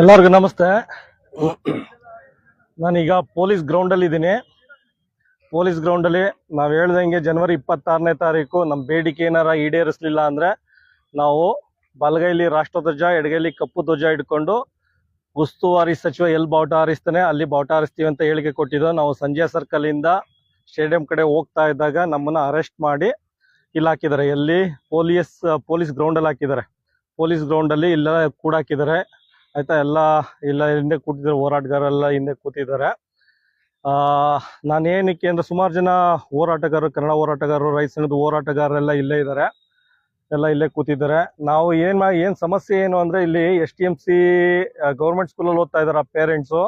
ಎಲ್ಲರಿಗೂ ನಮಸ್ತೆ. ನಾನೀಗ ಪೊಲೀಸ್ ಗ್ರೌಂಡಲ್ಲಿ ಇದ್ದೀನಿ. ಪೊಲೀಸ್ ಗ್ರೌಂಡಲ್ಲಿ ನಾವು ಹೇಳ್ದಂಗೆ ಜನವರಿ 26ನೇ ತಾರೀಕು ನಮ್ಮ ಬೇಡಿಕೆ ಏನಾರ ಈಡೇರಿಸಲಿಲ್ಲ ಅಂದರೆ ನಾವು ಬಲಗೈಲಿ ರಾಷ್ಟ್ರಧ್ವಜ, ಎಡಗೈಲಿ ಕಪ್ಪು ಧ್ವಜ ಇಟ್ಕೊಂಡು ಉಸ್ತುವಾರಿ ಸಚಿವ ಎಲ್ ಬಾವುಟ ಹಾರಿಸ್ತಾನೆ ಅಲ್ಲಿ ಬಾವುಟ ಹಾರಿಸ್ತೀವಿ ಅಂತ ಹೇಳಿಕೆ ಕೊಟ್ಟಿದ್ದು. ನಾವು ಸಂಜೆ ಸರ್ಕಲಿಂದ ಸ್ಟೇಡಿಯಂ ಕಡೆ ಹೋಗ್ತಾ ಇದ್ದಾಗ ನಮ್ಮನ್ನು ಅರೆಸ್ಟ್ ಮಾಡಿ ಇಲ್ಲಿ ಹಾಕಿದ್ದಾರೆ. ಎಲ್ಲಿ? ಪೊಲೀಸ್ ಗ್ರೌಂಡಲ್ಲಿ ಹಾಕಿದ್ದಾರೆ. ಪೊಲೀಸ್ ಗ್ರೌಂಡಲ್ಲಿ ಇಲ್ಲ ಕೂಡಾಕಿದ್ದಾರೆ. ಆಯ್ತಾ, ಎಲ್ಲ ಇಲ್ಲ ಹಿಂದೆ ಕೂತಿದ್ದಾರೆ, ಹೋರಾಟಗಾರೆಲ್ಲ ಹಿಂದೆ ಕೂತಿದ್ದಾರೆ. ನಾನೇನಕ್ಕೆ ಅಂದ್ರೆ ಸುಮಾರು ಜನ ಹೋರಾಟಗಾರರು, ಕನ್ನಡ ಹೋರಾಟಗಾರರು, ರೈತ ಸಂಘದ ಹೋರಾಟಗಾರರೆಲ್ಲ ಇಲ್ಲೇ ಇದ್ದಾರೆ, ಎಲ್ಲ ಇಲ್ಲೇ ಕೂತಿದ್ದಾರೆ. ನಾವು ಏನ್ ಸಮಸ್ಯೆ ಏನು ಅಂದ್ರೆ ಇಲ್ಲಿ STMC ಗೌರ್ಮೆಂಟ್ ಸ್ಕೂಲಲ್ಲಿ ಓದ್ತಾ ಇದಾರೆ ಪೇರೆಂಟ್ಸು.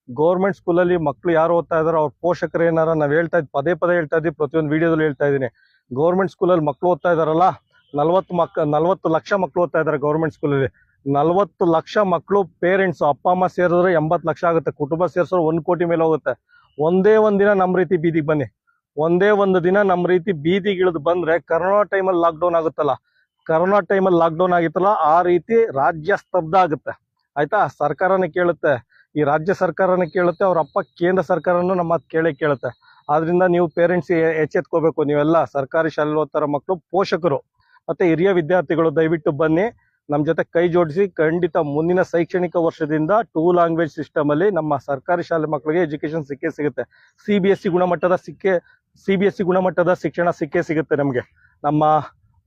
ಗೌರ್ಮೆಂಟ್ ಸ್ಕೂಲಲ್ಲಿ ಮಕ್ಳು ಯಾರು ಓದ್ತಾ ಇದಾರೆ ಅವ್ರ ಪೋಷಕರು ಏನಾರ ನಾವು ಪದೇ ಹೇಳ್ತಾ ಇದ್ವಿ, ಪ್ರತಿಯೊಂದು ವಿಡಿಯೋದಲ್ಲಿ ಹೇಳ್ತಾ ಇದ್ದೀನಿ. ಗೌರ್ಮೆಂಟ್ ಸ್ಕೂಲಲ್ಲಿ ಮಕ್ಳು ಓದ್ತಾ ಇದಾರಲ್ಲ, 40 ಲಕ್ಷ ಮಕ್ಳು ಓದ್ತಾ ಇದಾರೆ ಗೌರ್ಮೆಂಟ್ ಸ್ಕೂಲಲ್ಲಿ. 40 ಲಕ್ಷ ಮಕ್ಕಳು ಪೇರೆಂಟ್ಸ್ ಅಪ್ಪ ಅಮ್ಮ ಸೇರಿದ್ರೆ 80 ಲಕ್ಷ ಆಗುತ್ತೆ. ಕುಟುಂಬ ಸೇರಿಸೋರು 1 ಕೋಟಿ ಮೇಲೆ ಹೋಗುತ್ತೆ. ಒಂದೇ ಒಂದಿನ ನಮ್ಮ ರೀತಿ ಬೀದಿಗೆ ಬನ್ನಿ, ಒಂದೇ ಒಂದು ದಿನ ನಮ್ಮ ರೀತಿ ಬೀದಿಗೆ ಇಳಿದು ಬಂದ್ರೆ, ಕರೋನಾ ಟೈಮಲ್ಲಿ ಲಾಕ್ಡೌನ್ ಆಗುತ್ತಲ್ಲ, ಕರೋನಾ ಟೈಮಲ್ಲಿ ಲಾಕ್ಡೌನ್ ಆಗಿತ್ತಲ್ಲ, ಆ ರೀತಿ ರಾಜ್ಯ ಸ್ತಬ್ಧ ಆಗುತ್ತೆ. ಆಯ್ತಾ, ಸರ್ಕಾರನೇ ಕೇಳುತ್ತೆ, ಈ ರಾಜ್ಯ ಸರ್ಕಾರನೇ ಕೇಳುತ್ತೆ, ಅವ್ರ ಅಪ್ಪ ಕೇಂದ್ರ ಸರ್ಕಾರನು ನಮ್ಮ ಮಾತು ಕೇಳುತ್ತೆ. ಆದ್ರಿಂದ ನೀವು ಪೇರೆಂಟ್ಸ್ ಎಚ್ಚೆತ್ಕೋಬೇಕು. ನೀವೆಲ್ಲ ಸರ್ಕಾರಿ ಶಾಲೆಯಲ್ಲಿ ಓದ್ತಾರ ಮಕ್ಕಳು, ಪೋಷಕರು ಮತ್ತೆ ಹಿರಿಯ ವಿದ್ಯಾರ್ಥಿಗಳು ದಯವಿಟ್ಟು ಬನ್ನಿ, ನಮ್ಮ ಜೊತೆ ಕೈ ಜೋಡಿಸಿ. ಖಂಡಿತ ಮುಂದಿನ ಶೈಕ್ಷಣಿಕ ವರ್ಷದಿಂದ 2 ಲ್ಯಾಂಗ್ವೇಜ್ ಸಿಸ್ಟಮ್ ಅಲ್ಲಿ ನಮ್ಮ ಸರ್ಕಾರಿ ಶಾಲೆ ಮಕ್ಕಳಿಗೆ ಎಜುಕೇಶನ್ ಸಿಗುತ್ತೆ. CBSE ಗುಣಮಟ್ಟದ ಶಿಕ್ಷಣ ಸಿಗುತ್ತೆ ನಮಗೆ, ನಮ್ಮ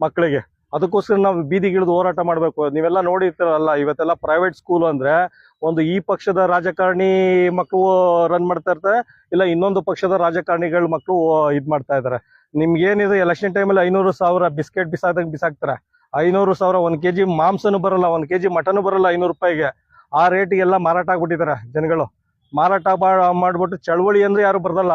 ಮಕ್ಕಳಿಗೆ. ಅದಕ್ಕೋಸ್ಕರ ನಾವು ಬೀದಿಗಿಳಿದು ಹೋರಾಟ ಮಾಡಬೇಕು. ನೀವೆಲ್ಲ ನೋಡಿರ್ತೀರಲ್ಲ, ಇವತ್ತೆಲ್ಲ ಪ್ರೈವೇಟ್ ಸ್ಕೂಲ್ ಅಂದ್ರೆ ಒಂದು ಈ ಪಕ್ಷದ ರಾಜಕಾರಣಿ ಮಕ್ಕಳು ರನ್ ಮಾಡ್ತಾ ಇರ್ತಾರೆ, ಇಲ್ಲ ಇನ್ನೊಂದು ಪಕ್ಷದ ರಾಜಕಾರಣಿಗಳ ಮಕ್ಕಳು ಇದ್ ಮಾಡ್ತಾ ಇದಾರೆ. ನಿಮ್ಗೇನಿದೆ, ಎಲೆಕ್ಷನ್ ಟೈಮಲ್ಲಿ 500,000 ಬಿಸ್ಕೆಟ್ ಬಿಸಾಕ್ತಾರೆ. 500,000 1 kg ಮಾಂಸನು ಬರಲ್ಲ, 1 kg ಮಟನು ಬರಲ್ಲ 500 ರೂಪಾಯಿಗೆ. ಆ ರೇಟಿಗೆಲ್ಲ ಮಾರಾಟ ಆಗ್ಬಿಟ್ಟಿದ್ದಾರೆ ಜನಗಳು. ಮಾರಾಟ ಮಾಡ್ಬಿಟ್ಟು ಚಳವಳಿ ಅಂದ್ರೆ ಯಾರು ಬರ್ದಲ್ಲ.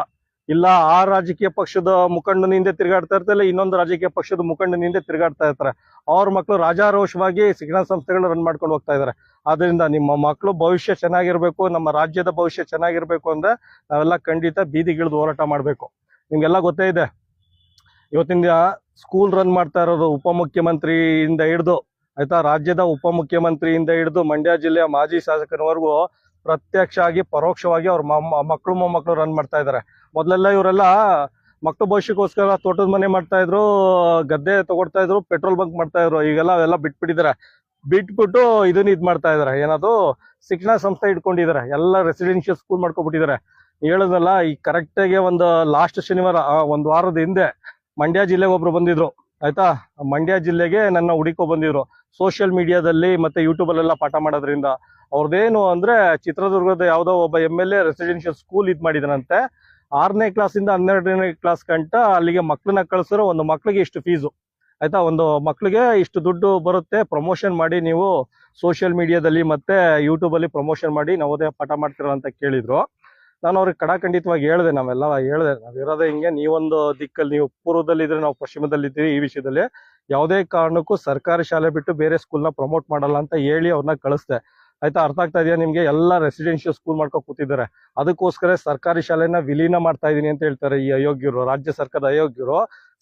ಇಲ್ಲ ಆ ರಾಜಕೀಯ ಪಕ್ಷದ ಮುಖಂಡನ ಹಿಂದೆ ತಿರುಗಾಡ್ತಾ ಇರ್ತಾರೆ, ಇನ್ನೊಂದು ರಾಜಕೀಯ ಪಕ್ಷದ ಮುಖಂಡನ ಹಿಂದೆ ತಿರುಗಾಡ್ತಾ ಇರ್ತಾರೆ. ಅವ್ರ ಮಕ್ಕಳು ರಾಜಾರೋಷವಾಗಿ ಶಿಕ್ಷಣ ಸಂಸ್ಥೆಗಳು ರನ್ ಮಾಡ್ಕೊಂಡು ಹೋಗ್ತಾ ಇದಾರೆ. ಆದ್ರಿಂದ ನಿಮ್ಮ ಮಕ್ಕಳು ಭವಿಷ್ಯ ಚೆನ್ನಾಗಿರ್ಬೇಕು, ನಮ್ಮ ರಾಜ್ಯದ ಭವಿಷ್ಯ ಚೆನ್ನಾಗಿರ್ಬೇಕು ಅಂದ್ರೆ ನಾವೆಲ್ಲ ಖಂಡಿತ ಬೀದಿಗಿಳಿದು ಹೋರಾಟ ಮಾಡ್ಬೇಕು. ನಿಮ್ಗೆಲ್ಲ ಗೊತ್ತೇ ಇದೆ, ಇವತ್ತಿನ ಸ್ಕೂಲ್ ರನ್ ಮಾಡ್ತಾ ಇರೋದು ಉಪಮುಖ್ಯಮಂತ್ರಿಯಿಂದ ಹಿಡಿದು, ಆಯ್ತಾ, ರಾಜ್ಯದ ಉಪಮುಖ್ಯಮಂತ್ರಿಯಿಂದ ಹಿಡಿದು ಮಂಡ್ಯ ಜಿಲ್ಲೆಯ ಮಾಜಿ ಶಾಸಕರವರೆಗೂ ಪ್ರತ್ಯಕ್ಷ ಆಗಿ ಪರೋಕ್ಷವಾಗಿ ಅವ್ರ ಮಕ್ಕಳು ಮೊಮ್ಮಕ್ಕಳು ರನ್ ಮಾಡ್ತಾ ಇದ್ದಾರೆ. ಮೊದಲೆಲ್ಲ ಇವರೆಲ್ಲ ಮಕ್ಕಳು ಭವಿಷ್ಯಕ್ಕೋಸ್ಕರ ತೋಟದ ಮನೆ ಮಾಡ್ತಾ ಇದ್ರು, ಗದ್ದೆ ತಗೊಡ್ತಾ ಇದ್ರು, ಪೆಟ್ರೋಲ್ ಬಂಕ್ ಮಾಡ್ತಾ ಇದ್ರು. ಈಗೆಲ್ಲ ಅವೆಲ್ಲ ಬಿಟ್ಬಿಟ್ಟಿದ್ದಾರೆ. ಬಿಟ್ಬಿಟ್ಟು ಇದ್ ಮಾಡ್ತಾ ಇದಾರೆ, ಏನದು ಶಿಕ್ಷಣ ಸಂಸ್ಥೆ ಇಟ್ಕೊಂಡಿದ್ದಾರೆ. ಎಲ್ಲ ರೆಸಿಡೆನ್ಷಿಯಲ್ ಸ್ಕೂಲ್ ಮಾಡ್ಕೊಬಿಟ್ಟಿದ್ದಾರೆ. ಹೇಳೋದಲ್ಲ, ಈ ಕರೆಕ್ಟಾಗಿ ಒಂದು ಲಾಸ್ಟ್ ಶನಿವಾರ, 1 ವಾರದ ಹಿಂದೆ ಮಂಡ್ಯ ಜಿಲ್ಲೆಗೆ ಒಬ್ರು ಬಂದಿದ್ರು. ಆಯ್ತಾ, ಮಂಡ್ಯ ಜಿಲ್ಲೆಗೆ ನನ್ನ ಹುಡುಕೋ ಬಂದಿದ್ರು. ಸೋಷಿಯಲ್ ಮೀಡಿಯಾದಲ್ಲಿ ಮತ್ತೆ ಯೂಟ್ಯೂಬಲ್ಲೆಲ್ಲ ಪಾಠ ಮಾಡೋದ್ರಿಂದ ಅವ್ರದ್ದೇನು ಅಂದ್ರೆ, ಚಿತ್ರದುರ್ಗದ ಯಾವುದೋ ಒಬ್ಬ MLA ರೆಸಿಡೆನ್ಷಿಯಲ್ ಸ್ಕೂಲ್ ಮಾಡಿದನಂತೆ. 6ನೇ ಕ್ಲಾಸಿಂದ 12ನೇ ಕ್ಲಾಸ್ ಗಂಟ ಅಲ್ಲಿಗೆ ಮಕ್ಕಳನ್ನ ಕಳ್ಸಿರೋ, ಒಂದು ಮಕ್ಳಿಗೆ ಇಷ್ಟು ಫೀಸು, ಆಯ್ತಾ, ಒಂದು ಮಕ್ಳಿಗೆ ಇಷ್ಟು ದುಡ್ಡು ಬರುತ್ತೆ, ಪ್ರಮೋಷನ್ ಮಾಡಿ ನೀವು ಸೋಷಿಯಲ್ ಮೀಡಿಯಾದಲ್ಲಿ ಮತ್ತೆ ಯೂಟ್ಯೂಬಲ್ಲಿ ಪ್ರಮೋಷನ್ ಮಾಡಿ ನವೋದಯ ಪಾಠ ಮಾಡ್ತೀರ ಅಂತ ಕೇಳಿದ್ರು. ನಾನು ಅವ್ರಿಗೆ ಕಡಾಖಂಡಿತವಾಗಿ ಹೇಳಿದೆ, ನಾವಿರೋದೇ ಹಿಂಗೆ, ನೀವೊಂದು ದಿಕ್ಕಲ್ಲಿ, ನೀವು ಪೂರ್ವದಲ್ಲಿದ್ರೆ ನಾವು ಪಶ್ಚಿಮದಲ್ಲಿದ್ದೀವಿ. ಈ ವಿಷಯದಲ್ಲಿ ಯಾವುದೇ ಕಾರಣಕ್ಕೂ ಸರ್ಕಾರಿ ಶಾಲೆ ಬಿಟ್ಟು ಬೇರೆ ಸ್ಕೂಲ್ನ ಪ್ರಮೋಟ್ ಮಾಡಲ್ಲ ಅಂತ ಹೇಳಿ ಅವ್ರನ್ನ ಕಳಿಸ್ದೆ. ಆಯ್ತಾ, ಅರ್ಥ ಆಗ್ತಾ ಇದೆಯಾ ನಿಮ್ಗೆ? ಎಲ್ಲ ರೆಸಿಡೆನ್ಷಿಯಲ್ ಸ್ಕೂಲ್ ಮಾಡ್ಕೊಂಡು ಕೂತಿದ್ದಾರೆ. ಅದಕ್ಕೋಸ್ಕರ ಸರ್ಕಾರಿ ಶಾಲೆನ ವಿಲೀನ ಮಾಡ್ತಾ ಇದೀನಿ ಅಂತ ಹೇಳ್ತಾರೆ ಈ ಅಯೋಗ್ಯರು, ರಾಜ್ಯ ಸರ್ಕಾರದ ಅಯೋಗ್ಯರು.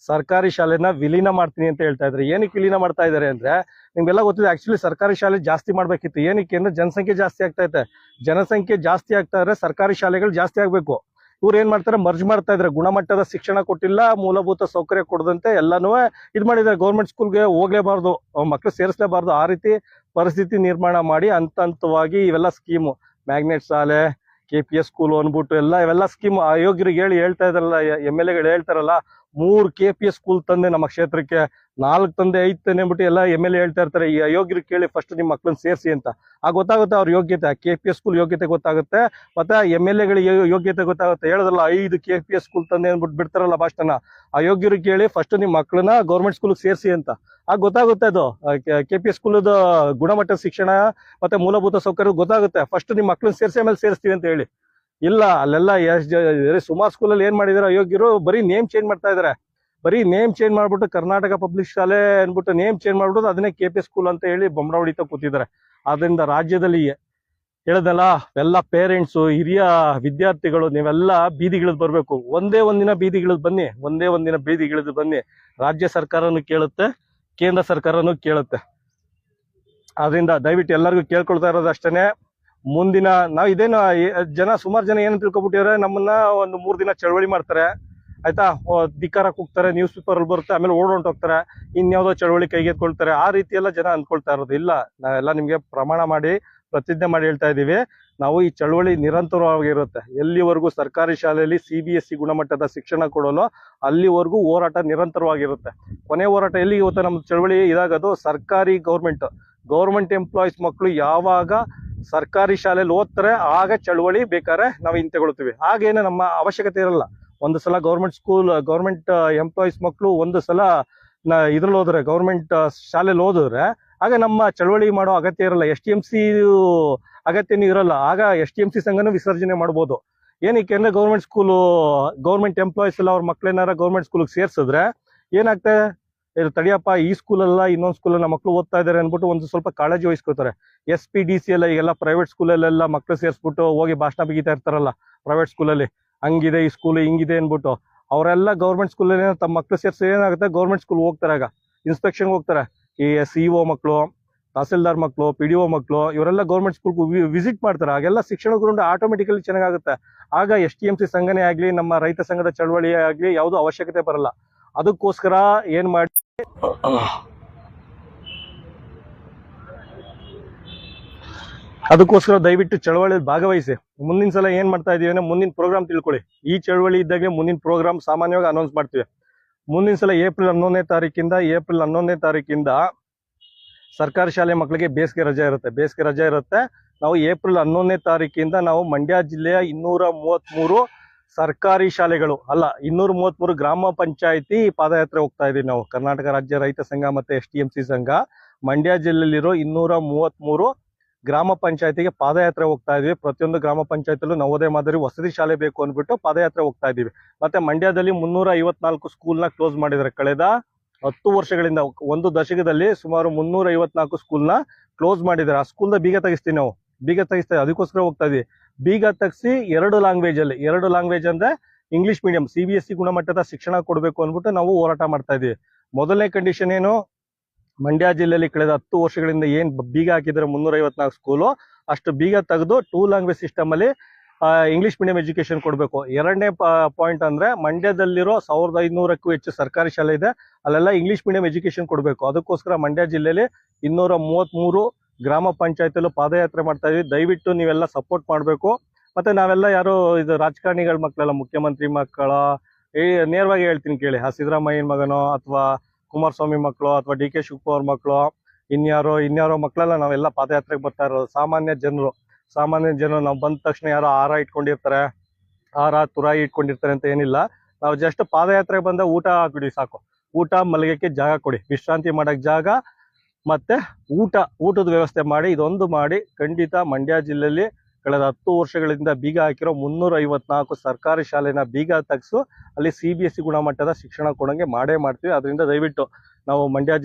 ಸರ್ಕಾರಿ ಶಾಲೆನ ವಿಲೀನ ಮಾಡ್ತೀನಿ ಅಂತ ಹೇಳ್ತಾ ಇದ್ದಾರೆ. ಏನಕ್ಕೆ ವಿಲೀನ ಮಾಡ್ತಾ ಇದ್ದಾರೆ ಅಂದ್ರೆ, ನಿಮ್ಗೆಲ್ಲ ಗೊತ್ತಿದೆ, ಆಕ್ಚುಲಿ ಸರ್ಕಾರಿ ಶಾಲೆ ಜಾಸ್ತಿ ಮಾಡ್ಬೇಕಿತ್ತು. ಏನಕ್ಕೆ ಅಂದ್ರೆ ಜನಸಂಖ್ಯೆ ಜಾಸ್ತಿ ಆಗ್ತಾ ಇದೆ. ಜನಸಂಖ್ಯೆ ಜಾಸ್ತಿ ಆಗ್ತಾ ಇದ್ರೆ ಸರ್ಕಾರಿ ಶಾಲೆಗಳು ಜಾಸ್ತಿ ಆಗ್ಬೇಕು. ಇವ್ರು ಏನ್ ಮಾಡ್ತಾರೆ, ಮರ್ಜ್ ಮಾಡ್ತಾ ಇದ್ರೆ. ಗುಣಮಟ್ಟದ ಶಿಕ್ಷಣ ಕೊಟ್ಟಿಲ್ಲ, ಮೂಲಭೂತ ಸೌಕರ್ಯ ಕೊಡದಂತೆ ಎಲ್ಲಾನು ಮಾಡಿದ್ದಾರೆ. ಗೌರ್ಮೆಂಟ್ ಸ್ಕೂಲ್ಗೆ ಹೋಗ್ಲೇಬಾರ್ದು, ಮಕ್ಳು ಸೇರಿಸಲೇಬಾರ್ದು, ಆ ರೀತಿ ಪರಿಸ್ಥಿತಿ ನಿರ್ಮಾಣ ಮಾಡಿ ಹಂತವಾಗಿ ಇವೆಲ್ಲ ಸ್ಕೀಮು, ಮ್ಯಾಗ್ನೆಟ್ ಶಾಲೆ, KPS ಸ್ಕೂಲ್ ಅಂದ್ಬಿಟ್ಟು ಇವೆಲ್ಲ ಸ್ಕೀಮ್ ಅಯೋಗ್ಯರಿಗೆ ಹೇಳ್ತಾ ಇದಾರಲ್ಲ, MLAಗಳು ಹೇಳ್ತಾರಲ್ಲ. 3 KPS ಸ್ಕೂಲ್ ತಂದೆ ನಮ್ಮ ಕ್ಷೇತ್ರಕ್ಕೆ, 4 ತಂದೆ 5 ತಂದೆ ಅಂದ್ಬಿಟ್ಟು ಎಲ್ಲ MLA ಹೇಳ್ತಾ ಇರ್ತಾರೆ. ಈ ಅಯೋಗ್ಯರಿಗೆ ಕೇಳಿ ಫಸ್ಟ್ ನಿಮ್ಮ ಮಕ್ಳನ್ನ ಸೇರಿಸಿ ಅಂತ. ಗೊತ್ತಾಗುತ್ತೆ ಅವ್ರ ಯೋಗ್ಯತೆ, KPS ಸ್ಕೂಲ್ ಯೋಗ್ಯತೆ ಗೊತ್ತಾಗುತ್ತೆ, ಮತ್ತೆ MLAಗಳಿಗೆ ಯೋಗ್ಯತೆ ಗೊತ್ತಾಗುತ್ತೆ. ಹೇಳೋದಲ್ಲ, 5 KPS ಸ್ಕೂಲ್ ತಂದೆ ಅಂದ್ಬಿಟ್ಟು ಬಿಡ್ತಾರಲ್ಲ ಭಾಷಣ. ಅಯೋಗ್ಯರಿಗೆ ಕೇಳಿ ಫಸ್ಟ್ ನಿಮ್ಮ ಮಕ್ಳನ್ನ ಗೌರ್ಮೆಂಟ್ ಸ್ಕೂಲ್ಗೆ ಸೇರಿಸಿ ಅಂತ. ಗೊತ್ತಾಗುತ್ತೆ ಅದು KPS ಸ್ಕೂಲದ ಗುಣಮಟ್ಟದ ಶಿಕ್ಷಣ ಮತ್ತೆ ಮೂಲಭೂತ ಸೌಕರ್ಯ ಗೊತ್ತಾಗುತ್ತೆ. ಫಸ್ಟ್ ನಿಮ್ಮ ಮಕ್ಳನ್ನ ಸೇರಿಸಿ ಆಮೇಲೆ ಸೇರಿಸ್ತೀವಿ ಅಂತ ಹೇಳಿ. ಇಲ್ಲ, ಅಲ್ಲೆಲ್ಲ ಸುಮಾರು ಸ್ಕೂಲಲ್ಲಿ ಏನ್ ಮಾಡಿದಾರೆ ಅಯೋಗ್ಯರು, ಬರೀ ನೇಮ್ ಚೇಂಜ್ ಮಾಡ್ತಾ ಇದಾರೆ. ಬರೀ ನೇಮ್ ಚೇಂಜ್ ಮಾಡ್ಬಿಟ್ಟು ಕರ್ನಾಟಕ ಪಬ್ಲಿಕ್ ಶಾಲೆ ಅನ್ಬಿಟ್ಟು ನೇಮ್ ಚೇಂಜ್ ಮಾಡ್ಬಿಟ್ಟು ಅದನ್ನೇ KPS ಸ್ಕೂಲ್ ಅಂತ ಹೇಳಿ ಬೊಂಬರ ಹೊಡಿತಾ ಕೂತಿದ್ದಾರೆ. ಆದ್ರಿಂದ ರಾಜ್ಯದಲ್ಲಿ ಹೇಳದಲ್ಲ, ಎಲ್ಲ ಪೇರೆಂಟ್ಸು, ಹಿರಿಯ ವಿದ್ಯಾರ್ಥಿಗಳು ನೀವೆಲ್ಲ ಬೀದಿಗಿಳಿದು ಬರಬೇಕು. ಒಂದೇ ಒಂದಿನ ಬೀದಿಗಿಳಿದು ಬನ್ನಿ, ಒಂದೇ ಒಂದಿನ ಬೀದಿಗಿಳಿದು ಬನ್ನಿ. ರಾಜ್ಯ ಸರ್ಕಾರನು ಕೇಳುತ್ತೆ, ಕೇಂದ್ರ ಸರ್ಕಾರನು ಕೇಳುತ್ತೆ. ಅದರಿಂದ ದಯವಿಟ್ಟು ಎಲ್ಲರಿಗೂ ಕೇಳ್ಕೊಳ್ತಾ ಇರೋದು ಅಷ್ಟೇ. ಮುಂದಿನ ನಾವು ಇದೇನು ಸುಮಾರು ಜನ ಏನು ತಿಳ್ಕೊಬಿಟ್ಟಿದ್ರೆ, ನಮ್ಮನ್ನ ಒಂದು 3 ದಿನ ಚಳವಳಿ ಮಾಡ್ತಾರೆ ಆಯ್ತಾ, ಧಿಕ್ಕಾರ ಕೂಗ್ತಾರೆ, ನ್ಯೂಸ್ ಪೇಪರ್ ಅಲ್ಲಿ ಬರುತ್ತೆ, ಆಮೇಲೆ ಓಡೊಂಟೋಗ್ತಾರೆ, ಇನ್ಯಾವುದೋ ಚಳವಳಿ ಕೈಗೆತ್ಕೊಳ್ತಾರೆ. ಆ ರೀತಿ ಎಲ್ಲ ಜನ ಅಂದ್ಕೊಳ್ತಾ ಇರೋದು ಇಲ್ಲ. ನಾವೆಲ್ಲ ನಿಮ್ಗೆ ಪ್ರಮಾಣ ಮಾಡಿ ಪ್ರತಿಜ್ಞೆ ಮಾಡಿ ಹೇಳ್ತಾ ಇದ್ದೀವಿ, ನಾವು ಈ ಚಳವಳಿ ನಿರಂತರವಾಗಿರುತ್ತೆ. ಎಲ್ಲಿವರೆಗೂ ಸರ್ಕಾರಿ ಶಾಲೆಯಲ್ಲಿ CBSE ಗುಣಮಟ್ಟದ ಶಿಕ್ಷಣ ಕೊಡೋಲ್ಲ ಅಲ್ಲಿವರೆಗೂ ಹೋರಾಟ ನಿರಂತರವಾಗಿರುತ್ತೆ. ಕೊನೆ ಹೋರಾಟ ಎಲ್ಲಿ ಇವತ್ತು ನಮ್ಮ ಚಳವಳಿ ಇದಾಗೋದು, ಸರ್ಕಾರಿ ಗೌರ್ಮೆಂಟ್ ಎಂಪ್ಲಾಯೀಸ್ ಮಕ್ಕಳು ಯಾವಾಗ ಸರ್ಕಾರಿ ಶಾಲೆಯಲ್ಲಿ ಓದ್ತಾರೆ ಆಗ ಚಳವಳಿ ಬೇಕಾದ್ರೆ ನಾವು ಹಿಂತೆಗೊಳ್ತೀವಿ. ಹಾಗೇನೆ ನಮ್ಮ ಅವಶ್ಯಕತೆ ಇರಲ್ಲ. ಒಂದು ಸಲ ಗೌರ್ಮೆಂಟ್ ಎಂಪ್ಲಾಯೀಸ್ ಮಕ್ಕಳು ಒಂದು ಸಲ ಇದ್ರಲ್ಲಿ ಹೋದ್ರೆ, ಗೌರ್ಮೆಂಟ್ ಶಾಲೆಯಲ್ಲಿ ಓದಿದ್ರೆ ಆಗ ನಮ್ಮ ಚಳವಳಿ ಮಾಡೋ ಅಗತ್ಯ ಇರಲ್ಲ. STMC ಅಗತ್ಯನೂ ಇರಲ್ಲ. ಆಗ STMC ಸಂಘನೂ ವಿಸರ್ಜನೆ ಮಾಡ್ಬೋದು. ಏನಕ್ಕೆ ಅಂದ್ರೆ ಗೌರ್ಮೆಂಟ್ ಎಂಪ್ಲಾಯೀಸ್ ಎಲ್ಲ ಅವ್ರ ಮಕ್ಳೇನಾರ ಗೌರ್ಮೆಂಟ್ ಸ್ಕೂಲ್ಗೆ ಸೇರ್ಸಿದ್ರೆ ಏನಾಗ್ತದೆ, ಇದು ತಡಿಯಪ್ಪ, ಈ ಸ್ಕೂಲಲ್ಲ ಇನ್ನೊಂದು ಸ್ಕೂಲಲ್ಲಿ ಮಕ್ಕಳು ಓದ್ತಾ ಇದಾರೆ ಅಂದ್ಬಿಟ್ಟು ಒಂದು ಸ್ವಲ್ಪ ಕಾಳಜಿ ವಹಿಸ್ಕೋತಾರೆ. SPDC ಎಲ್ಲ ಈಗೆಲ್ಲ ಪ್ರೈವೇಟ್ ಸ್ಕೂಲಲ್ಲೆಲ್ಲ ಮಕ್ಕಳು ಸೇರಿಸ್ಬಿಟ್ಟು ಹೋಗಿ ಭಾಷಣ ಬಿಗಿತಾ ಇರ್ತಾರಲ್ಲ ಪ್ರೈವೇಟ್ ಸ್ಕೂಲಲ್ಲಿ, ಹಂಗಿದೆ ಈ ಸ್ಕೂಲ್ ಹಿಂಗಿದೆ ಅನ್ಬಿಟ್ಟು. ಅವರೆಲ್ಲ ಗೌರ್ಮೆಂಟ್ ಸ್ಕೂಲಲ್ಲಿ ತಮ್ಮ ಮಕ್ಕಳು ಸೇರಿಸಿ ಏನಾಗುತ್ತೆ, ಗೌರ್ಮೆಂಟ್ ಸ್ಕೂಲ್ ಹೋಗ್ತಾರೆ, ಆಗ ಇನ್ಸ್ಪೆಕ್ಷನ್ ಹೋಗ್ತಾರೆ. ಈ CO ಮಕ್ಕಳು, ತಹಸೀಲ್ದಾರ್ ಮಕ್ಕಳು, PDO ಮಕ್ಕಳು ಇವರೆಲ್ಲ ಗೌರ್ಮೆಂಟ್ ಸ್ಕೂಲ್ ವಿಸಿಟ್ ಮಾಡ್ತಾರೆ. ಆಗೆಲ್ಲ ಶಿಕ್ಷಣ ಗ್ರೌಂಡ್ ಆಟೋಮೆಟಿಕಲಿ ಚೆನ್ನಾಗುತ್ತೆ. ಆಗ STMC ಸಂಘನೇ ಆಗ್ಲಿ, ನಮ್ಮ ರೈತ ಸಂಘದ ಚಳವಳಿ ಆಗ್ಲಿ, ಯಾವುದು ಅವಶ್ಯಕತೆ ಬರಲ್ಲ. ಅದಕ್ಕೋಸ್ಕರ ಏನ್ ಮಾಡಿ, ಅದಕ್ಕೋಸ್ಕರ ದಯವಿಟ್ಟು ಚಳವಳಿಯಲ್ಲಿ ಭಾಗವಹಿಸಿ. ಮುಂದಿನ ಸಲ ಏನ್ ಮಾಡ್ತಾ ಇದೀವಿ ಅಂದ್ರೆ, ಮುಂದಿನ ಪ್ರೋಗ್ರಾಮ್ ತಿಳ್ಕೊಳ್ಳಿ. ಈ ಚಳವಳಿ ಇದ್ದಾಗೆ ಮುಂದಿನ ಪ್ರೋಗ್ರಾಮ್ ಸಾಮಾನ್ಯವಾಗಿ ಅನೌನ್ಸ್ ಮಾಡ್ತೀವಿ. ಮುಂದಿನ ಸಲ ಏಪ್ರಿಲ್ 11ನೇ ತಾರೀಕಿಂದ ಸರ್ಕಾರಿ ಶಾಲೆ ಮಕ್ಕಳಿಗೆ ಬೇಸಿಗೆ ರಜೆ ಇರುತ್ತೆ. ನಾವು ಏಪ್ರಿಲ್ 11ನೇ ತಾರೀಕಿಂದ ನಾವು ಮಂಡ್ಯ ಜಿಲ್ಲೆಯ 233 ಸರ್ಕಾರಿ ಶಾಲೆಗಳು ಅಲ್ಲ, 233 ಗ್ರಾಮ ಪಂಚಾಯಿತಿ ಪಾದಯಾತ್ರೆ ಹೋಗ್ತಾ ಇದೀವಿ ನಾವು. ಕರ್ನಾಟಕ ರಾಜ್ಯ ರೈತ ಸಂಘ ಮತ್ತೆ STMC ಸಂಘ ಮಂಡ್ಯ ಜಿಲ್ಲೆಯಲ್ಲಿರೋ 233 ಗ್ರಾಮ ಪಂಚಾಯತಿಗೆ ಪಾದಯಾತ್ರೆ ಹೋಗ್ತಾ ಇದೀವಿ. ಪ್ರತಿಯೊಂದು ಗ್ರಾಮ ಪಂಚಾಯತಿಯಲ್ಲೂ ನವೋದಯ ಮಾದರಿ ವಸತಿ ಶಾಲೆ ಬೇಕು ಅಂದ್ಬಿಟ್ಟು ಪಾದಯಾತ್ರೆ ಹೋಗ್ತಾ ಇದೀವಿ. ಮತ್ತೆ ಮಂಡ್ಯದಲ್ಲಿ 354 ಸ್ಕೂಲ್ನ ಕ್ಲೋಸ್ ಮಾಡಿದ್ದಾರೆ. ಕಳೆದ 10 ವರ್ಷಗಳಿಂದ, ಒಂದು ದಶಕದಲ್ಲಿ ಸುಮಾರು 354 ಸ್ಕೂಲ್ನ ಕ್ಲೋಸ್ ಮಾಡಿದ್ದಾರೆ. ಆ ಸ್ಕೂಲ್ನ ಬೀಗ ತೆಗಿಸ್ತೀವಿ ನಾವು, ಅದಕ್ಕೋಸ್ಕರ ಹೋಗ್ತಾ ಇದೀವಿ. ಬೀಗ ತೆಗಿಸಿ 2 ಲ್ಯಾಂಗ್ವೇಜ್ ಅಂದ್ರೆ ಇಂಗ್ಲಿಷ್ ಮೀಡಿಯಂ CBSE ಗುಣಮಟ್ಟದ ಶಿಕ್ಷಣ ಕೊಡಬೇಕು ಅಂದ್ಬಿಟ್ಟು ನಾವು ಹೋರಾಟ ಮಾಡ್ತಾ ಇದೀವಿ. ಮೊದಲನೇ ಕಂಡೀಷನ್ ಏನು, ಮಂಡ್ಯ ಜಿಲ್ಲೆಯಲ್ಲಿ ಕಳೆದ 10 ವರ್ಷಗಳಿಂದ ಏನ್ ಬೀಗ ಹಾಕಿದ್ರೆ 354 ಸ್ಕೂಲು, ಅಷ್ಟು ಬೀಗ ತೆಗೆದು 2 ಲ್ಯಾಂಗ್ವೇಜ್ ಸಿಸ್ಟಮ್ ಅಲ್ಲಿ ಇಂಗ್ಲಿಷ್ ಮೀಡಿಯಂ ಎಜುಕೇಶನ್ ಕೊಡಬೇಕು. ಎರಡನೇ ಪಾಯಿಂಟ್ ಅಂದ್ರೆ, ಮಂಡ್ಯದಲ್ಲಿರೋ 1500ಕ್ಕೂ ಹೆಚ್ಚು ಸರ್ಕಾರಿ ಶಾಲೆ ಇದೆ, ಅಲ್ಲೆಲ್ಲ ಇಂಗ್ಲಿಷ್ ಮೀಡಿಯಂ ಎಜುಕೇಶನ್ ಕೊಡಬೇಕು. ಅದಕ್ಕೋಸ್ಕರ ಮಂಡ್ಯ ಜಿಲ್ಲೆಯಲ್ಲಿ 233 ಗ್ರಾಮ ಪಂಚಾಯತಿಯಲ್ಲೂ ಪಾದಯಾತ್ರೆ ಮಾಡ್ತಾ ಇದೀವಿ. ದಯವಿಟ್ಟು ನೀವೆಲ್ಲ ಸಪೋರ್ಟ್ ಮಾಡಬೇಕು. ಮತ್ತೆ ನಾವೆಲ್ಲ ಯಾರು ಇದು ರಾಜಕಾರಣಿಗಳ ಮಕ್ಕಳೆಲ್ಲ, ಮುಖ್ಯಮಂತ್ರಿ ಮಕ್ಕಳ, ನೇರವಾಗಿ ಹೇಳ್ತೀನಿ ಕೇಳಿ, ಆ ಸಿದ್ದರಾಮಯ್ಯನ ಮಗನೋ ಅಥವಾ ಕುಮಾರಸ್ವಾಮಿ ಮಕ್ಕಳು ಅಥವಾ DK ಶಿವಕುಮಾರ್ ಮಕ್ಕಳು, ಇನ್ಯಾರೋ ಮಕ್ಕಳೆಲ್ಲ ನಾವೆಲ್ಲ ಪಾದಯಾತ್ರೆಗೆ ಬರ್ತಾ ಇರೋದು. ಸಾಮಾನ್ಯ ಜನರು ನಾವು ಬಂದ ತಕ್ಷಣ ಯಾರೋ ತುರಾಯಿ ಇಟ್ಕೊಂಡಿರ್ತಾರೆ ಅಂತ ಏನಿಲ್ಲ. ನಾವು ಜಸ್ಟ್ ಪಾದಯಾತ್ರೆಗೆ ಬಂದ ಊಟ ಹಾಕ್ಬಿಡಿ ಸಾಕು. ಊಟ ಮಲಗಕ್ಕೆ ಜಾಗ ಕೊಡಿ, ವಿಶ್ರಾಂತಿ ಮಾಡಕ್ ಜಾಗ ಮತ್ತೆ ಊಟದ ವ್ಯವಸ್ಥೆ ಮಾಡಿ. ಇದೊಂದು ಮಾಡಿ ಖಂಡಿತ ಮಂಡ್ಯ ಜಿಲ್ಲೆಯಲ್ಲಿ ಕಳೆದ 10 ವರ್ಷಗಳಿಂದ ಬೀಗ ಹಾಕಿರೋ 354 ಸರ್ಕಾರಿ ಶಾಲೆನ ಬೀಗ ತೆಗೆಸು ಅಲ್ಲಿ CBSE ಗುಣಮಟ್ಟದ ಶಿಕ್ಷಣ ಕೊಡಂಗೆ ಮಾಡ್ತೀವಿ. ಅದರಿಂದ ದಯವಿಟ್ಟು ನಾವು ಮಂಡ್ಯ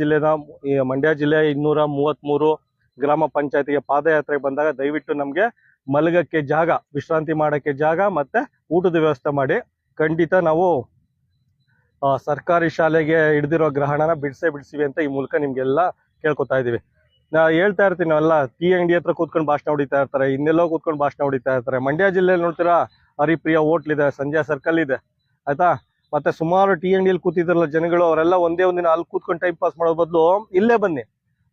ಜಿಲ್ಲೆಯ 233 ಗ್ರಾಮ ಪಂಚಾಯತಿಗೆ ಪಾದಯಾತ್ರೆಗೆ ಬಂದಾಗ ದಯವಿಟ್ಟು ನಮ್ಗೆ ಮಲಗಕ್ಕೆ ಜಾಗ, ವಿಶ್ರಾಂತಿ ಮಾಡಕ್ಕೆ ಜಾಗ ಮತ್ತೆ ಊಟದ ವ್ಯವಸ್ಥೆ ಮಾಡಿ. ಖಂಡಿತ ನಾವು ಸರ್ಕಾರಿ ಶಾಲೆಗೆ ಹಿಡಿದಿರೋ ಗ್ರಹಣನ ಬಿಡಿಸಿವಿ ಅಂತ ಈ ಮೂಲಕ ನಿಮ್ಗೆಲ್ಲ ಕೇಳ್ಕೊತಾ ಇದೀವಿ. ನಾ ಹೇಳ್ತಾ ಇರ್ತೀನಿ, ನಾವೆಲ್ಲ ಟೀ ಅಂಗಡಿ ಹತ್ರ ಕೂತ್ಕೊಂಡು ಭಾಷಣ ಹೊಡಿತಾ ಇರ್ತಾರೆ, ಇನ್ನೆಲ್ಲೋ ಕೂತ್ಕೊಂಡು ಭಾಷಣ ಹೊಡಿತಾ ಇರ್ತಾರೆ. ಮಂಡ್ಯ ಜಿಲ್ಲೆಯಲ್ಲಿ ನೋಡ್ತೀರಾ, ಹರಿಪ್ರಿಯ ಹೋಟ್ಲ್ ಇದೆ, ಸಂಜಯ್ ಸರ್ಕಲ್ ಇದೆ ಆಯ್ತಾ. ಮತ್ತೆ ಸುಮಾರು ಟೀ ಅಂಗಡಿಯಲ್ಲಿ ಕೂತಿದ್ರಲ್ಲ ಜನಗಳು, ಅವರೆಲ್ಲ ಒಂದೇ ಒಂದಿನ ಅಲ್ಲಿ ಕೂತ್ಕೊಂಡು ಟೈಮ್ ಪಾಸ್ ಮಾಡೋ ಬದಲು ಇಲ್ಲೇ ಬನ್ನಿ,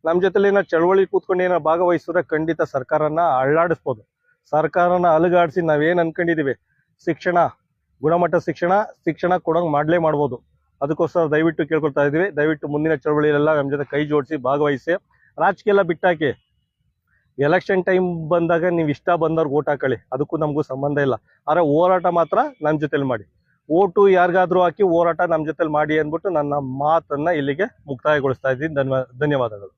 ನಮ್ಮ ಜೊತೆಲಿ ಏನೋ ಚಳವಳಿ ಕೂತ್ಕೊಂಡು ಏನೋ ಭಾಗವಹಿಸಿದ್ರೆ ಖಂಡಿತ ಸರ್ಕಾರನ ಅಳ್ಳಾಡಿಸ್ಬೋದು. ಸರ್ಕಾರನ ಅಲುಗಾಡಿಸಿ ನಾವೇನ್ ಅನ್ಕೊಂಡಿದೀವಿ, ಗುಣಮಟ್ಟ ಶಿಕ್ಷಣ ಕೊಡಂಗ್ ಮಾಡ್ಬೋದು. ಅದಕ್ಕೋಸ್ಕರ ದಯವಿಟ್ಟು ಕೇಳ್ಕೊಳ್ತಾ ಇದೀವಿ. ದಯವಿಟ್ಟು ಮುಂದಿನ ಚಳವಳಿಯಲ್ಲೆಲ್ಲ ನಮ್ಮ ಜೊತೆ ಕೈ ಜೋಡಿಸಿ ಭಾಗವಹಿಸಿ. ರಾಜಕೀಯ ಎಲ್ಲ ಬಿಟ್ಟಾಕಿ, ಎಲೆಕ್ಷನ್ ಟೈಮ್ ಬಂದಾಗ ನೀವು ಇಷ್ಟ ಬಂದವ್ರಿಗೆ ಓಟ್ ಹಾಕೊಳ್ಳಿ, ಅದಕ್ಕೂ ನಮಗೂ ಸಂಬಂಧ ಇಲ್ಲ. ಆದ್ರೆ ಹೋರಾಟ ಮಾತ್ರ ನಮ್ಮ ಜೊತೆಲಿ ಮಾಡಿ. ಓಟು ಯಾರಿಗಾದ್ರೂ ಹಾಕಿ ಹೋರಾಟ ನಮ್ಮ ಜೊತೆಲಿ ಮಾಡಿ ಅಂದ್ಬಿಟ್ಟು ನನ್ನ ಮಾತನ್ನ ಇಲ್ಲಿಗೆ ಮುಕ್ತಾಯಗೊಳಿಸ್ತಾ ಇದ್ದೀನಿ. ಧನ್ಯವಾದಗಳು.